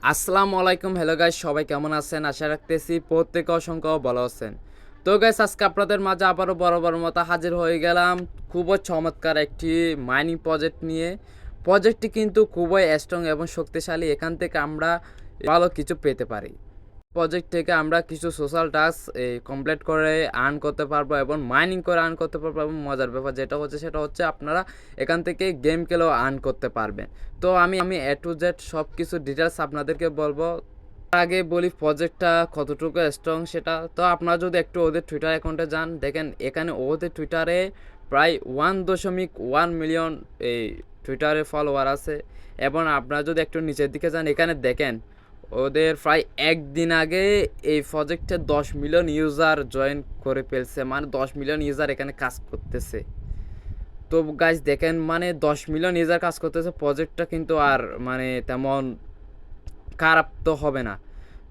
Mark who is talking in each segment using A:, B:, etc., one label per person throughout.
A: আসসালামু আলাইকুম, hello guys, সবাই কেমন আছেন? আশা রাখতেছি প্রত্যেকে অসংখ্য ভালো আছেন। তো গাইস, আজকে আপনাদের মাঝে আবারও বরাবর মতো হাজির হয়ে গেলাম খুবই চমৎকার একটি মাইনিং প্রজেক্ট নিয়ে। প্রজেক্টটি কিন্তু খুবই স্ট্রং এবং শক্তিশালী। এখান থেকে আমরা ভালো কিছু পেতে পারি। প্রজেক্ট থেকে আমরা কিছু সোশ্যাল টাস্ক কমপ্লিট করে আর্ন করতে পারবো এবং মাইনিং করে আর্ন করতে পারবো। এবং মজার ব্যাপার যেটা হচ্ছে সেটা হচ্ছে আপনারা এখান থেকে গেম খেলেও আর্ন করতে পারবেন। তো আমি এ টু জেড সব কিছু ডিটেলস আপনাদেরকে বলবো। তার আগে বলি প্রজেক্টটা কতটুকু স্ট্রং সেটা। তো আপনারা যদি একটু ওদের টুইটার অ্যাকাউন্টে যান, দেখেন এখানে ওদের টুইটারে প্রায় 1.1 মিলিয়ন এই টুইটারে ফলোয়ার আছে। এবং আপনারা যদি একটু নিচের দিকে যান, এখানে দেখেন ওদের প্রায় একদিন আগে এই প্রজেক্টে 10 মিলিয়ন ইউজার জয়েন করে ফেলছে। মানে 10 মিলিয়ন ইউজার এখানে কাজ করতেছে। তো গাইজ দেখেন, মানে 10 মিলিয়ন ইউজার কাজ করতেছে, প্রজেক্টটা কিন্তু আর মানে তেমন খারাপ তো হবে না।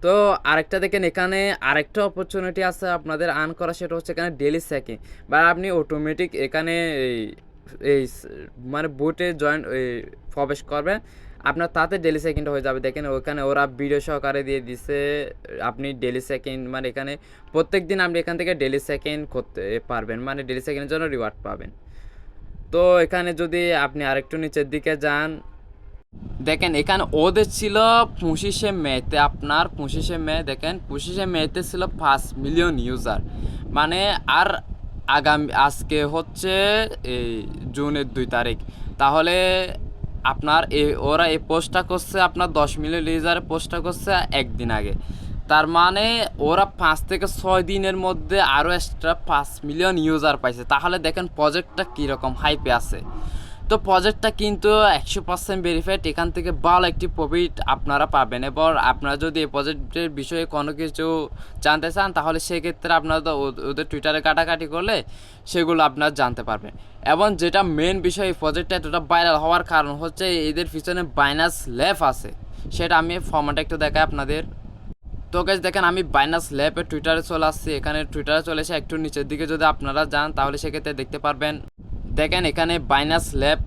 A: তো আরেকটা দেখেন, এখানে আরেকটা অপরচুনিটি আছে আপনাদের আর্ন করা, সেটা হচ্ছে এখানে ডেলি সেকেন্ড বা আপনি অটোমেটিক এখানে এই এই মানে বুটে জয়েন প্রবেশ করবেন, আপনার তাতে ডেলি সেকেন্ড হয়ে যাবে। দেখেন ওখানে ওরা ভিডিও সহকারে দিয়ে দিছে আপনি ডেলি সেকেন্ড, মানে এখানে প্রত্যেক দিন আপনি এখান থেকে ডেলি সেকেন্ড করতে পারবেন, মানে ডেলি সেকেন্ডের জন্য রিওয়ার্ড পাবেন। তো এখানে যদি আপনি আরেকটু নিচের দিকে যান, দেখেন এখানে ওদের ছিল 25শে মেতে, আপনার 25শে মে, দেখেন 25শে মেতে ছিল 5 মিলিয়ন ইউজার। মানে আর আজকে হচ্ছে এই জুনের 2 তারিখ, তাহলে আপনার ওরা এই পোস্টটা করছে, আপনার 10 মিলিয়ন ইউজারে পোস্টটা করছে একদিন আগে। তার মানে ওরা 5 থেকে 6 দিনের মধ্যে আরও এক্সট্রা 5 মিলিয়ন ইউজার পাইছে। তাহলে দেখেন প্রজেক্টটা কীরকম হাইপে আছে। তো প্রজেক্টটা কিন্তু 100% ভেরিফাইড। এখান থেকে ভালো একটি প্রফিট আপনারা পাবেন। এবার আপনারা যদি এই প্রজেক্টের বিষয়ে কোনো কিছু জানতে চান, তাহলে সেক্ষেত্রে আপনারা তো ওদের টুইটারে কাটাকাটি করলে সেগুলো আপনারা জানতে পারবেন। এবং যেটা মেন বিষয়, এই প্রজেক্টটা এতটা ভাইরাল হওয়ার কারণ হচ্ছে এদের পিছনে বাইনান্স ল্যাব আছে। সেটা আমি ফর্ম্যাটে একটু দেখাই আপনাদের। তো গাইস দেখেন, আমি বাইনান্স ল্যাবের টুইটারে চলে আসছি। এখানে টুইটারে চলে এসে একটু নিচের দিকে যদি আপনারা যান, তাহলে সেক্ষেত্রে দেখতে পারবেন, দেখেন এখানে বাইনান্স ল্যাব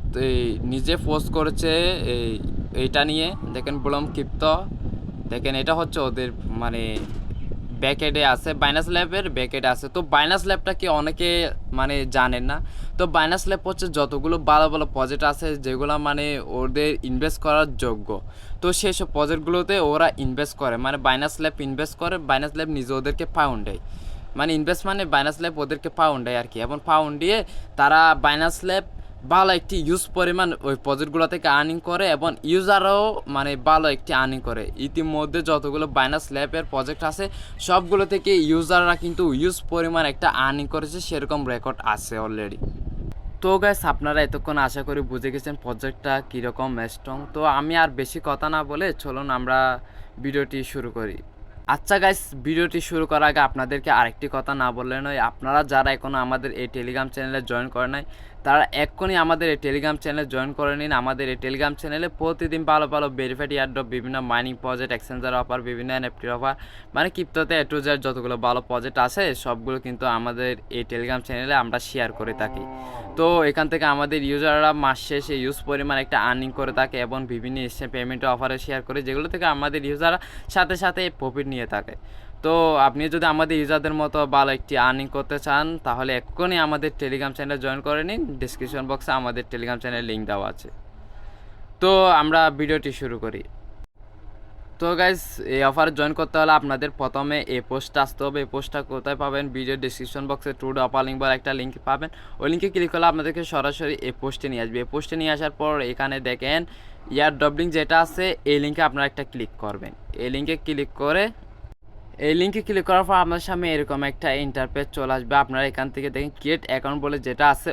A: নিজে পোস্ট করেছে এইটা নিয়ে। দেখেন ব্লম ক্রিপ্টো, দেখেন এটা হচ্ছে ওদের মানে ব্যাকএডে আছে, বাইনান্স ল্যাবের ব্যাকএডে আছে। তো বাইনান্স ল্যাবটা কি অনেকে মানে জানেন না। তো বাইনান্স ল্যাব হচ্ছে যতগুলো ভালো ভালো প্রজেক্ট আছে যেগুলো মানে ওদের ইনভেস্ট করার যোগ্য, তো সেসব প্রজেক্টগুলোতে ওরা ইনভেস্ট করে, মানে বাইনান্স ল্যাব ইনভেস্ট করে। বাইনান্স ল্যাব নিজে ওদেরকে পাউন্ড দেয়, মানে ইনভেস্ট মানে বাইনান্স ল্যাব ওদেরকে পাউন্ড দেয় আর কি। এবং পাউন্ড দিয়ে তারা বাইনান্স ল্যাব ভালো একটি ইউজ পরিমাণ ওই প্রজেক্টগুলো থেকে আর্নিং করে এবং ইউজারও মানে ভালো একটি আর্নিং করে। ইতিমধ্যে যতগুলো বাইনান্স ল্যাবের প্রজেক্ট আছে সবগুলো থেকে ইউজাররা কিন্তু ইউজ পরিমাণ একটা আর্নিং করেছে, সেরকম রেকর্ড আছে অলরেডি। তো গাইস, আপনারা এতক্ষণ আশা করি বুঝে গেছেন প্রজেক্টটা কীরকম স্ট্রং। তো আমি আর বেশি কথা না বলে চলুন আমরা ভিডিওটি শুরু করি। আচ্ছা গাইস, ভিডিওটি শুরু করার আগে আপনাদেরকে আরেকটি কথা না বললে নয়। আপনারা যারা এখনও আমাদের এই টেলিগ্রাম চ্যানেলে জয়েন করে নাই, তারা এক্ষুনি আমাদের এই টেলিগ্রাম চ্যানেলে জয়েন করে নিন। আমাদের এই টেলিগ্রাম চ্যানেলে প্রতিদিন ভালো ভালো ভেরিফাইড এয়ারড্রপ, বিভিন্ন মাইনিং প্রজেক্ট, এক্সচেঞ্জার অফার, বিভিন্ন এনএফটির অফার, মানে ক্রিপ্টোতে এ টু জেড যতগুলো ভালো প্রজেক্ট আছে সবগুলো কিন্তু আমাদের এই টেলিগ্রাম চ্যানেলে আমরা শেয়ার করে থাকি। তো এখান থেকে আমাদের ইউজাররা মাস শেষে ইউজ পরিমাণ একটা আর্নিং করে থাকে এবং বিভিন্ন পেমেন্টের অফারে শেয়ার করে, যেগুলো থেকে আমাদের ইউজাররা সাথে সাথে প্রফিট নিয়ে থাকে। তো আপনি যদি আমাদের ইউজারদের মতো ভালো একটি আর্নিং করতে চান, তাহলে এক্ষুনি আমাদের টেলিগ্রাম চ্যানেলে জয়েন করে নিন। ডিসক্রিপশন বক্সে আমাদের টেলিগ্রাম চ্যানেলের লিঙ্ক দেওয়া আছে। তো আমরা ভিডিওটি শুরু করি। তো গাইজ, এই অফারে জয়েন করতে হলে আপনাদের প্রথমে এই পোস্টটা আসতে হবে। এই পোস্টটা কোথায় পাবেন? ভিডিও ডিসক্রিপশন বক্সে ট্রুড অফার লিঙ্ক বলে একটা লিঙ্ক পাবেন। ওই লিঙ্কে ক্লিক করলে আপনাদেরকে সরাসরি এই পোস্টে নিয়ে আসবে। এই পোস্টে নিয়ে আসার পর এখানে দেখেন ইয়ার ডবলিং যেটা আছে, এই লিঙ্কে আপনারা একটা ক্লিক করবেন। এই লিঙ্কে ক্লিক করে এই লিঙ্কে ক্লিক করার পর আপনার সামনে এরকম একটা ইন্টারফেস চলে আসবে। আপনারা এখান থেকে দেখেন ক্রিয়েট অ্যাকাউন্ট বলে যেটা আছে,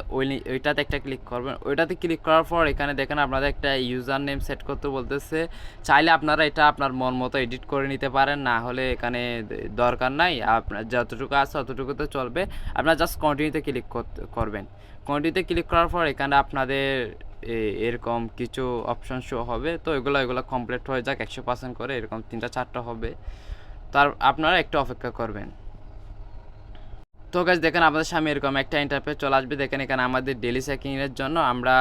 A: ওইটাতে একটা ক্লিক করবেন। ওইটাতে ক্লিক করার পর এখানে দেখেন আপনাদের একটা ইউজার নেম সেট করতে বলতেছে। চাইলে আপনারা এটা আপনার মন মতো এডিট করে নিতে পারেন, না হলে এখানে দরকার নাই, আপনার যতটুকু আছে ততটুকুতে চলবে। আপনারা জাস্ট কন্টিনিউতে ক্লিক করবেন। কন্টিনিউতে ক্লিক করার পর এখানে আপনাদের এরকম কিছু অপশন শো হবে। তো এগুলো কমপ্লিট হয়ে যাক 100% করে, এরকম 3টা 4টা হবে। তার আপনারা একটু অপেক্ষা করবেন। তো গাইস দেখেন আমাদের সামনে এরকম একটা ইন্টারফেস চলে আসবে। দেখেন এখানে আমাদের ডেলি চেকিংয়ের জন্য আমরা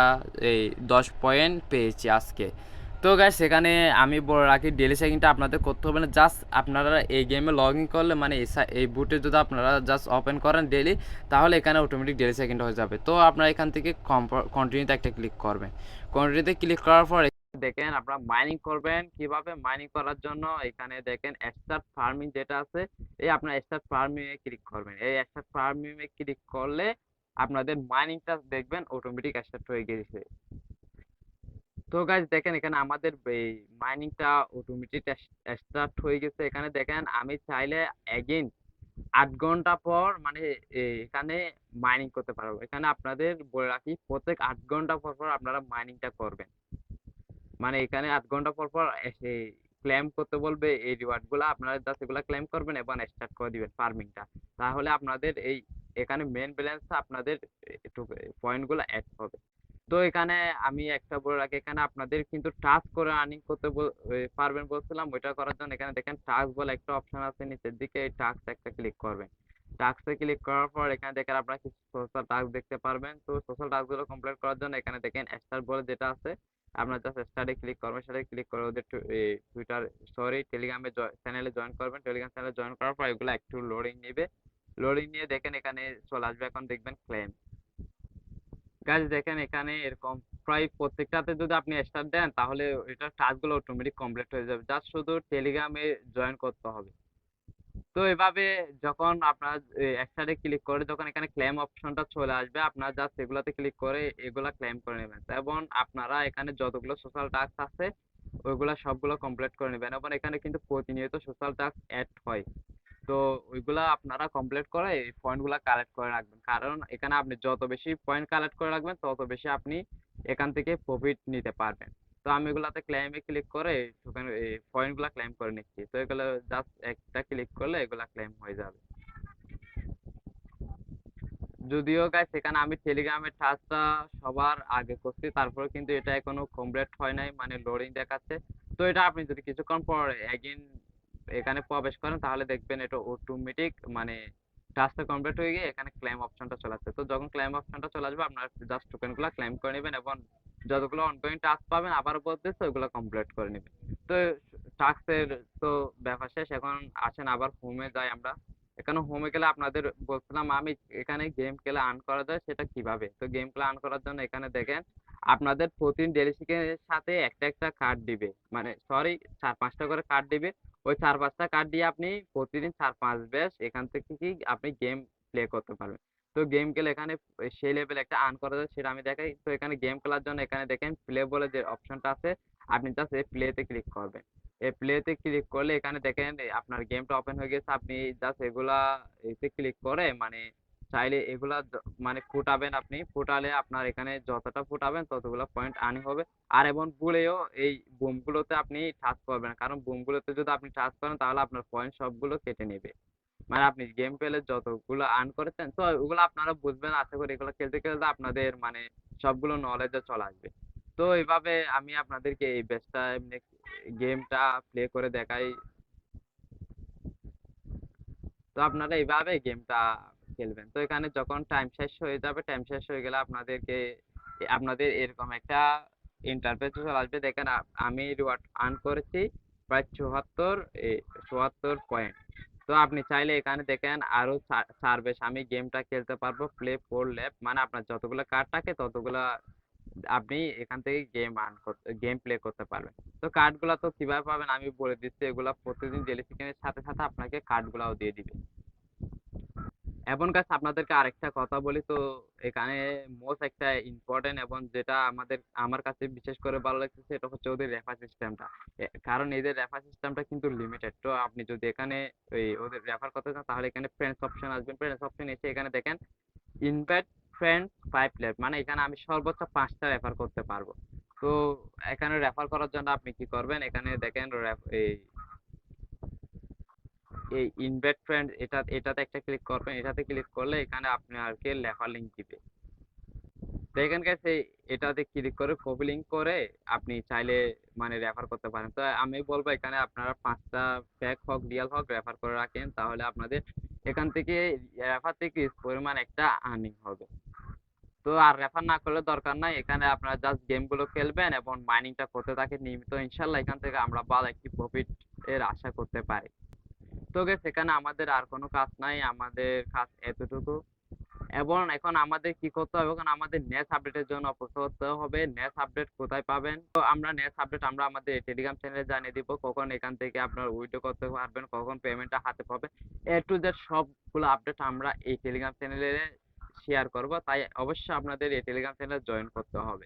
A: এই 10 পয়েন্ট পেয়েছি আজকে। তো গাইস সেখানে আমি বলে রাখি ডেলি চেকিংটা আপনাদের করতে হবে না, জাস্ট আপনারা এই গেমে লগ ইন করলে মানে এই বুটে যদি আপনারা জাস্ট ওপেন করেন ডেলি, তাহলে এখানে অটোমেটিক ডেলি চেকিংটা হয়ে যাবে। তো আপনারা এখান থেকে কন্টিনিউতে একটা ক্লিক করবেন। কন্টিনিউতে ক্লিক করার পর দেখেন আপনারা মাইনিং করবেন। কিভাবে মাইনিং করার জন্য এখানে দেখেন স্টার্ট ফার্মিং যেটা আছে, এই আপনার স্টার্ট ফার্মিং এ ক্লিক করবেন। এই স্টার্ট ফার্মিং এ ক্লিক করলে আপনাদের মাইনিংটা দেখবেন অটোমেটিক স্টার্ট হয়ে গেছে। তো গাইজ দেখেন এখানে আমাদের এই মাইনিংটা অটোমেটিক স্টার্ট হয়ে গেছে। এখানে দেখেন আমি চাইলে এগেইন 8 ঘন্টা পর মানে এখানে মাইনিং করতে পারবো। এখানে আপনাদের বলে রাখি প্রত্যেক 8 ঘন্টা পর পর আপনারা মাইনিংটা করবেন। মানে এখানে 8 ঘন্টা পর পর এসে ক্লেম করতে বলবে এই রিওয়ার্ড গুলা, আপনারা জাস্ট এগুলা ক্লেম করবেন এবং স্টার্ট করে দিবেন ফার্মিংটা। তাহলে আপনাদের এই এখানে মেন ব্যালেন্স আপনাদের একটু পয়েন্ট গুলো অ্যাড হবে। তো এখানে আমি একটা বলে রাখি, এখানে আপনাদের কিন্তু টাস্ক করে আর্নিং করতে পারবেন বলছিলাম। ওইটা করার জন্য এখানে দেখেন টাস্ক বলে একটা অপশন আছে নিচের দিকে, এই টাস্ক একটা ক্লিক করবেন। টাস্কে ক্লিক করার পর এখানে দেখেন আপনারা কিছু সোশ্যাল টাস্ক দেখতে পারবেন। তো সোশ্যাল টাস্ক গুলো কমপ্লিট করার জন্য এখানে দেখেন স্টার বলে যেটা আছে, আপনার জাস্ট স্টারে ক্লিক করবেন। সেটাকে ক্লিক করে ওদের টুইটার সরি টেলিগ্রামে চ্যানেলে জয়েন করবেন। টেলিগ্রাম চ্যানেলে জয়েন করার পর এগুলো একটু লোডিং নেবে। লোডিং নিয়ে দেখেন এখানে চলে আসবে, এখন দেখবেন ক্লেম। গাইজ দেখেন এখানে এরকম প্রায় প্রত্যেকটাতে যদি আপনি স্টার দেন তাহলে এটা টাস্কগুলো অটোমেটিক কমপ্লিট হয়ে যাবে, জাস্ট শুধু টেলিগ্রামে জয়েন করতে হবে। তো এভাবে যখন আপনার একসাথে ক্লিক করে যখন এখানে ক্লেম অপশনটা চলে আসবে, আপনার জাস্ট এগুলাতে ক্লিক করে এগুলা ক্লেম করে নেবেন। এবং আপনারা এখানে যতগুলো সোশ্যাল টাস্ক আছে ওইগুলা সবগুলো কমপ্লিট করে নেবেন। এবং এখানে কিন্তু প্রতিনিয়ত সোশ্যাল টাস্ক অ্যাড হয়। তো ওইগুলা আপনারা কমপ্লিট করে এই পয়েন্টগুলা কালেক্ট করে রাখবেন, কারণ এখানে আপনি যত বেশি পয়েন্ট কালেক্ট করে রাখবেন তত বেশি আপনি এখান থেকে প্রফিট নিতে পারবেন। তো আমি এগুলাতে ক্লেমে ক্লিক করে টোকেন এই পয়েন্টগুলা ক্লেম করে নিচ্ছি। তো এগুলো জাস্ট একটা ক্লিক করলে এগুলা ক্লেম হয়ে যাবে। যদিও গাইস এখানে আমি টেলিগ্রামের টাস্কটা সবার আগে করছি, তারপরে কিন্তু এটা এখনো কমপ্লিট হয় নাই, মানে লোডিং দেখাচ্ছে। তো এটা আপনি যদি কিছুক্ষণ পর এগেইন এখানে প্রবেশ করেন তাহলে দেখবেন এটা অটোমেটিক মানে টাস্কটা কমপ্লিট হয়ে গিয়ে এখানে ক্লেম অপশনটা চলে আসছে। তো যখন ক্লেম অপশনটা চলে আসবে আপনার জাস্ট টোকেনগুলো ক্লেম করে নেবেন এবং যতগুলো অনগোয়িং টাস্ক পাবেন আবার বলতেছে ওগুলো কমপ্লিট করে নেবেন। তো টাস্কের তো ব্যাপার শেষ। এখন আসেন আবার হোমে যাই আমরা। এখানে হোমে গেলে আপনাদের বলছিলাম আমি এখানে গেম খেলে আর্ন করা যায় সেটা কিভাবে। তো গেম খেলে আর্ন করার জন্য এখানে দেখেন আপনাদের প্রতিদিন ডেলি চিকেনের সাথে একটা একটা কার্ড দিবে, মানে সরি 4-5টা করে কার্ড দিবে। ওই 4-5টা কার্ড দিয়ে আপনি প্রতিদিন 4-5 ব্যাচ এখান থেকে কি আপনি গেম প্লে করতে পারবেন। তো গেম খেলে এখানে সেই লেভেল একটা আর্ন করা যায় সেটা আমি দেখাই। তো এখানে গেম খেলার জন্য এখানে দেখেন প্লে বলে যে অপশনটা আছে, আপনি জাস্ট এই প্লেতে ক্লিক করবেন। এই প্লেতে ক্লিক করলে এখানে দেখেন আপনার গেমটা ওপেন হয়ে গেছে। আপনি জাস্ট এগুলা এতে ক্লিক করে মানে চাইলে এগুলা মানে ফুটাবেন। আপনি ফুটালে আপনার এখানে যতটা ফুটাবেন ততগুলো পয়েন্ট আর্নিং হবে। আর এবং ভুলেও এই বুমগুলোতে আপনি টাচ করবেন না, কারণ বুমগুলোতে যদি আপনি টাচ করেন তাহলে আপনার পয়েন্ট সবগুলো কেটে নেবে। মানে আপনি গেম পেলে যতগুলো আর্ন করেছেন তো ওগুলো আপনারা বুঝবেন আশা করি। এগুলো খেলতে খেলতে আপনাদের মানে সবগুলো নলেজে চলে আসবে। তো এইভাবে আমি আপনাদেরকে এই বেসটা এমনি গেমটা প্লে করে দেখাই। তো আপনারা এইভাবে গেমটা খেলবেন। তো এখানে যখন টাইম শেষ হয়ে যাবে, টাইম শেষ হয়ে গেলে আপনাদেরকে আপনাদের এরকম একটা ইন্টারফেস চলে আসবে। দেখেন আমি রিওয়ার্ড আর্ন করেছি প্রায় 74 পয়েন্ট। তো আপনি চাইলে এখানে দেখেন আরো 4 বেশ আমি গেমটা খেলতে পারবো প্লে 4 ল্যাপ, মানে আপনার যতগুলো কার্ড থাকে ততগুলো আপনি এখান থেকে গেম প্লে করতে পারবেন। তো কার্ডগুলো তো কিভাবে পাবেন আমি বলে দিচ্ছি। এগুলা প্রতিদিন ডেলি চিকেনের সাথে সাথে আপনাকে কার্ডগুলাও দিয়ে দিবে। এবং গাছ আপনাদেরকে আরেকটা কথা বলি। তো এখানে মোস্ট একটা ইম্পর্টেন্ট এবং যেটা আমার কাছে বিশেষ করে ভালো লাগতেছে এটা হচ্ছে ওদের রেফার সিস্টেমটা। কারণ এদের রেফার সিস্টেমটা কিন্তু লিমিটেড। তো আপনি যদি এখানে ওদের রেফার করতে চান তাহলে এখানে ফ্রেন্ডস অপশন আসবেন। ফ্রেন্ডস অপশন এসে এখানে দেখেন ইনভাইট ফ্রেন্ডস 5 ল্যাব, মানে এখানে আমি সর্বোচ্চ 5টা রেফার করতে পারবো। তো এখানে রেফার করার জন্য আপনি কি করবেন, এখানে দেখেন এই এই ইনভাইট ফ্রেন্ড এটাতে একটা ক্লিক করবেন। এটাতে ক্লিক করলে এখানে আপনাকে লেখার লিঙ্ক দিবে। তো এখানে গেছে এটাতে ক্লিক করে কপি লিঙ্ক করে আপনি চাইলে মানে রেফার করতে পারেন। তো আমি বলবো এখানে আপনারা 5টা ফেক হোক রিয়েল হোক রেফার করে রাখেন, তাহলে আপনাদের এখান থেকে রেফার থেকে পরিমাণ একটা আর্নিং হবে। তো আর রেফার না করলে দরকার নাই, এখানে আপনারা জাস্ট গেমগুলো খেলবেন এবং মাইনিংটা করতে থাকে নিয়মিত, ইনশাল্লাহ এখান থেকে আমরা ভালো একটি প্রফিট এর আশা করতে পারি। তো গেছে এখানে আমাদের আর কোনো কাজ নাই, আমাদের কাজ এতটুকু। এবং এখন আমাদের কি করতে হবে, এখন আমাদের নেক্সট আপডেটের জন্য অপেক্ষা করতে হবে। নেক্সট আপডেট কোথায় পাবেন? তো আমরা নেক্সট আপডেট আমরা আমাদের টেলিগ্রাম চ্যানেলে জানিয়ে দিব, কখন এখান থেকে আপনারা উইথড্র করতে পারবেন, কখন পেমেন্টটা হাতে পাবেন, A to Z সবগুলো আপডেট আমরা এই টেলিগ্রাম চ্যানেলে শেয়ার করব। তাই অবশ্যই আপনাদের এই টেলিগ্রাম চ্যানেলে জয়েন করতে হবে।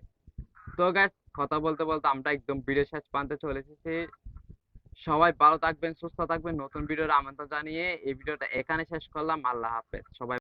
A: তো গাইস, কথা বলতে বলতে আমরা একদম ভিডিও শেষ প্রান্তে চলে এসেছি। সবাই ভালো থাকবেন, সুস্থ থাকবেন। নতুন ভিডিওর আমন্ত্রণ জানিয়ে এই ভিডিওটা এখানে শেষ করলাম। আল্লাহ হাফেজ সবাই।